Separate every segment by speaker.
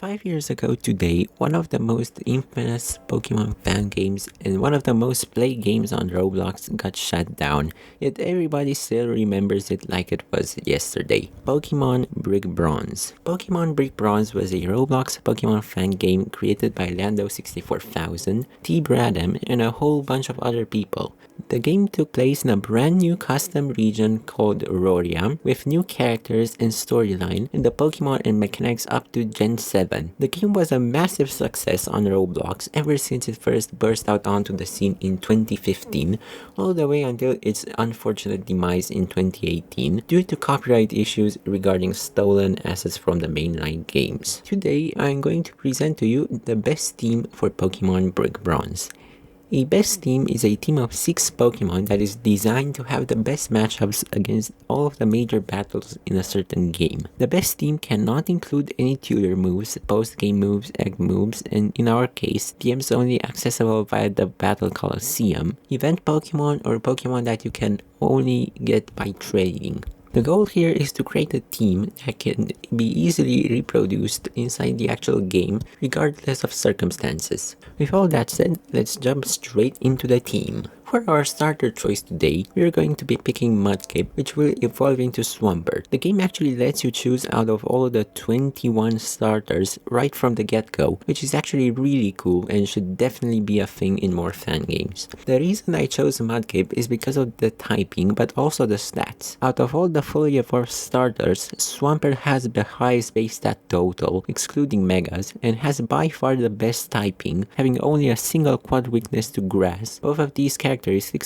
Speaker 1: 5 years ago today, one of the most infamous Pokemon fan games and one of the most played games on Roblox got shut down, yet everybody still remembers it like it was yesterday. Pokemon Brick Bronze. Pokemon Brick Bronze was a Roblox Pokemon fan game created by Lando64000, T. Bradham, and a whole bunch of other people. The game took place in a brand new custom region called Rotom, with new characters and storyline, and the Pokemon and mechanics up to Gen 7. The game was a massive success on Roblox ever since it first burst out onto the scene in 2015, all the way until its unfortunate demise in 2018 due to copyright issues regarding stolen assets from the mainline games. Today, I'm going to present to you the best team for Pokemon Brick Bronze. A best team is a team of 6 Pokemon that is designed to have the best matchups against all of the major battles in a certain game. The best team cannot include any tutor moves, post-game moves, egg moves, and in our case, TMs only accessible via the Battle Coliseum, event Pokemon, or Pokemon that you can only get by trading. The goal here is to create a team that can be easily reproduced inside the actual game regardless of circumstances. With all that said, let's jump straight into the team. For our starter choice today, we are going to be picking Mudkip, which will evolve into Swampert. The game actually lets you choose out of all of the 21 starters right from the get-go, which is actually really cool and should definitely be a thing in more fan games. The reason I chose Mudkip is because of the typing, but also the stats. Out of all the fully evolved starters, Swampert has the highest base stat total, excluding Megas, and has by far the best typing, having only a single quad weakness to Grass. Both of these characteristics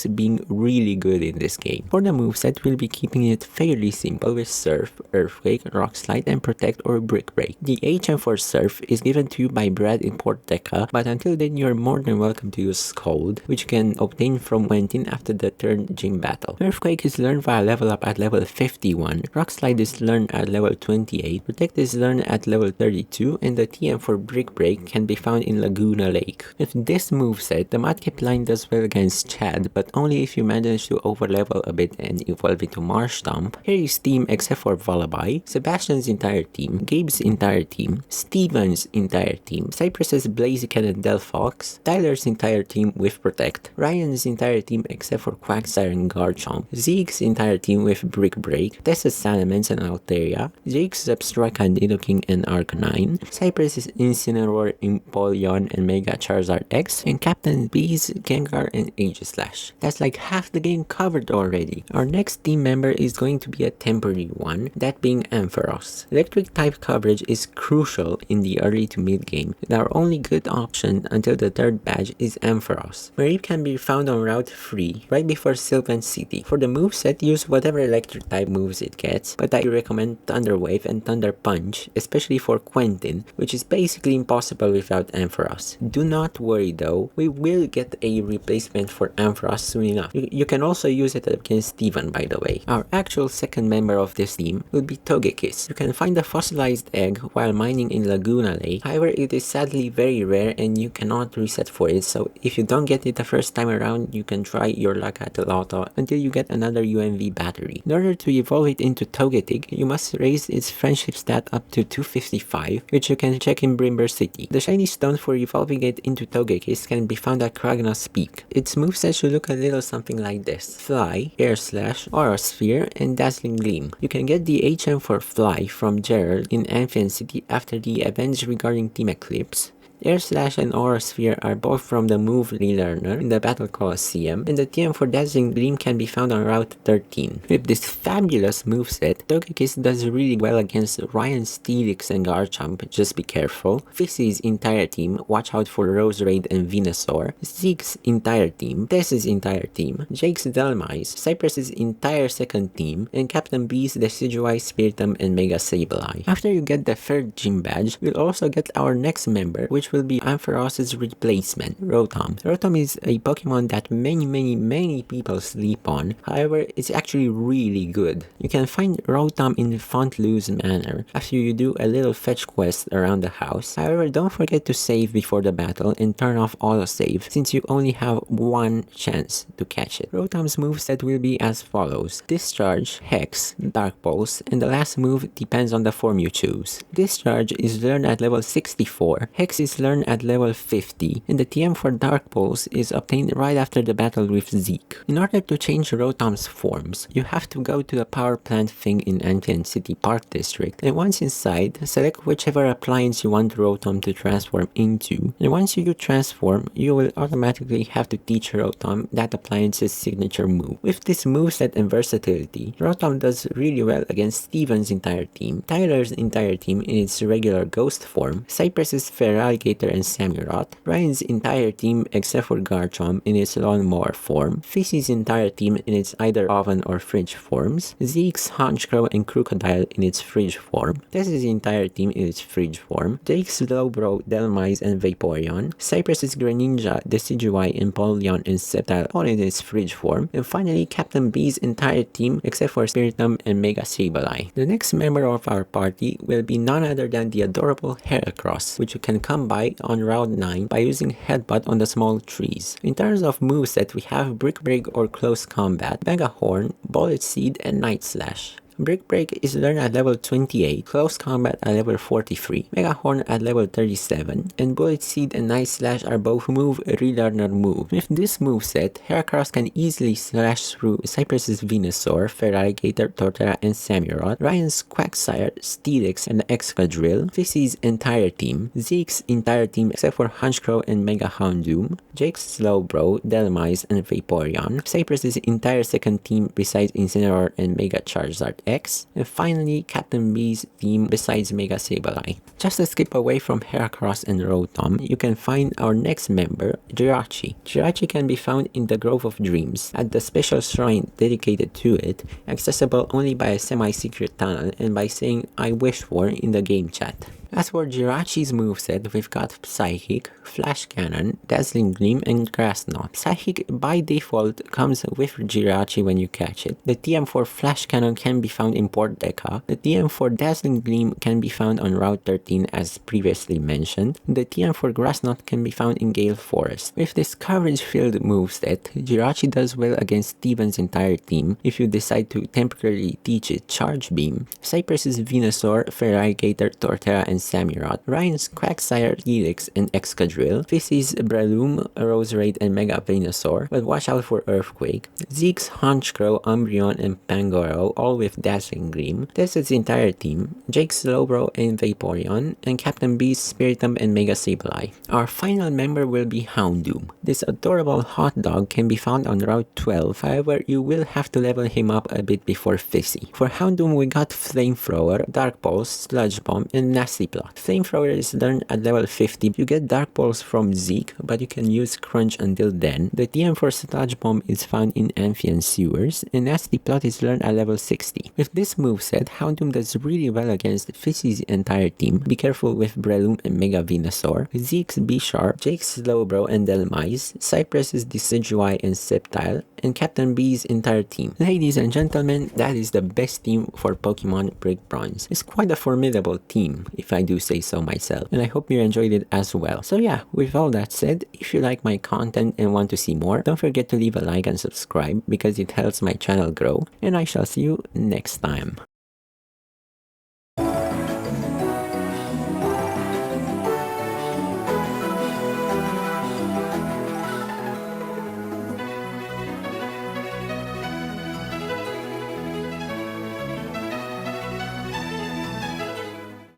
Speaker 1: being really good in this game. For the moveset, we'll be keeping it fairly simple with Surf, Earthquake, Rock Slide, and Protect or Brick Break. The HM for Surf is given to you by Brad in Port Deca, but until then you're more than welcome to use Scold, which you can obtain from Wentin after the third gym battle. Earthquake is learned via level up at level 51, Rock Slide is learned at level 28, Protect is learned at level 32, and the TM for Brick Break can be found in Laguna Lake. With this moveset, the Mudkip line does well against Chad, but only if you manage to overlevel a bit and evolve into Marshtomp. Harry's team except for Vullaby, Sebastian's entire team, Gabe's entire team, Steven's entire team, Cypress's Blaziken and Delphox, Tyler's entire team with Protect, Ryan's entire team except for Quagsire and Garchomp, Zeke's entire team with Brick Break, Tessa's Salamence and Altaria, Jake's Zebstrika, Nidoking and Arcanine, Cypress's Incineroar, Empoleon and Mega Charizard X, and Captain B's Gengar and Aegislash. That's like half the game covered already. Our next team member is going to be a temporary one, that being Ampharos. Electric type coverage is crucial in the early to mid game, and our only good option until the third badge is Ampharos, where it can be found on Route 3, right before Sylvan City. For the moveset, use whatever electric type moves it gets, but I recommend Thunder Wave and Thunder Punch, especially for Quentin, which is basically impossible without Ampharos. Do not worry though, we will get a replacement for Ampharos soon enough. You can also use it against Steven, by the way. Our actual second member of this team will be Togekiss. You can find a fossilized egg while mining in Laguna Lake. However, it is sadly very rare and you cannot reset for it, so if you don't get it the first time around, you can try your luck at the lotto until you get another UMV battery. In order to evolve it into Togetic, you must raise its friendship stat up to 255, which you can check in Brimber City. The shiny stone for evolving it into Togekiss can be found at Kragnos Peak. Its moveset should look a little something like this: Fly, Air Slash, Aura Sphere, and Dazzling Gleam. You can get the HM for Fly from Gerald in Amphion City after the events regarding Team Eclipse. Air Slash and Aura Sphere are both from the move Relearner in the Battle Coliseum, and the TM for Dazzling Gleam can be found on Route 13. With this fabulous moveset, Togekiss does really well against Ryan, Steelix, and Garchomp, just be careful, Fissy's entire team, watch out for Roserade and Venusaur, Zeke's entire team, Tess's entire team, Jake's Delmise, Cypress's entire second team, and Captain B's Decidueye, Spiritomb, and Mega Sableye. After you get the third gym badge, you'll also get our next member, which which will be Ampharos' replacement, Rotom. Rotom is a Pokemon that many people sleep on, however, it's actually really good. You can find Rotom in Fontloose Manor after you do a little fetch quest around the house. However, don't forget to save before the battle and turn off autosave since you only have one chance to catch it. Rotom's moveset will be as follows: Discharge, Hex, Dark Pulse, and the last move depends on the form you choose. Discharge is learned at level 64, Hex is learned at level 50, and the TM for Dark Pulse is obtained right after the battle with Zeke. In order to change Rotom's forms, you have to go to the power plant thing in Antian City Park District, and once inside, select whichever appliance you want Rotom to transform into, and once you transform, you will automatically have to teach Rotom that appliance's signature move. With this moveset and versatility, Rotom does really well against Steven's entire team, Tyler's entire team in its regular ghost form, Cypress's Feraligatr and Samurott, Ryan's entire team except for Garchomp in its lawnmower form, Fissy's entire team in its either oven or fridge forms, Zeke's Honchkrow and Crocodile in its fridge form, Tess's entire team in its fridge form, Jake's Slowbro, Delmise and Vaporeon, Cypress's Greninja, Decidueye, Empoleon and Sceptile all in its fridge form, and finally Captain B's entire team except for Spiritomb and Mega Sableye. The next member of our party will be none other than the adorable Heracross, which you can come by on Route 9 by using Headbutt on the small trees. In terms of moveset, we have Brick Break or Close Combat, Mega Horn, Bullet Seed, and Night Slash. Brick Break is learned at level 28, Close Combat at level 43, Mega Horn at level 37, and Bullet Seed and Night Slash are both move relearner move. With this moveset, Heracross can easily slash through Cypress's Venusaur, Feraligatr, Torterra, and Samurott, Ryan's Quagsire, Steelix, and Excadrill, Fissy's entire team, Zeke's entire team except for Honchkrow and Mega Houndoom, Jake's Slowbro, Delmise, and Vaporeon, Cypress's entire second team besides Incineroar and Mega Charizard X, and finally Captain B's team besides Mega Sableye. Just a skip away from Heracross and Rotom, you can find our next member, Jirachi. Jirachi can be found in the Grove of Dreams, at the special shrine dedicated to it, accessible only by a semi-secret tunnel and by saying "I wish for" in the game chat. As for Jirachi's moveset, we've got Psychic, Flash Cannon, Dazzling Gleam, and Grass Knot. Psychic by default comes with Jirachi when you catch it. The TM for Flash Cannon can be found in Port Deca. The TM for Dazzling Gleam can be found on Route 13 as previously mentioned. The TM for Grass Knot can be found in Gale Forest. With this coverage-filled moveset, Jirachi does well against Steven's entire team if you decide to temporarily teach it Charge Beam. Cypress's Venusaur, Feraligatr, Torterra, and Samurott, Ryan's Quagsire, Helix, and Excadrill, Fissy's Breloom, Roserade, and Mega Venusaur, but watch out for Earthquake, Zeke's Honchkrow, Umbreon, and Pangoro, all with Dazzling Gleam, Tessa's entire team, Jake's Slowbro and Vaporeon, and Captain B's Spiritomb and Mega Sableye. Our final member will be Houndoom. This adorable hot dog can be found on Route 12, however, you will have to level him up a bit before Fissy. For Houndoom, we got Flamethrower, Dark Pulse, Sludge Bomb, and Nasty Plot. Flamethrower is learned at level 50. You get Dark Pulse from Zeke, but you can use Crunch until then. The TM for Sludge Bomb is found in Amphian Sewers, and Nasty Plot is learned at level 60. With this moveset, Houndoom does really well against Fissy's entire team. Be careful with Breloom and Mega Venusaur, Zeke's B-Sharp, Jake's Slowbro and Delmise, Cypress's Decidueye and Sceptile, and Captain B's entire team. Ladies and gentlemen, that is the best team for Pokemon Brick Bronze. It's quite a formidable team, if I do say so myself, and I hope you enjoyed it as well. So yeah, with all that said, if you like my content and want to see more, don't forget to leave a like and subscribe because it helps my channel grow, and I shall see you next time.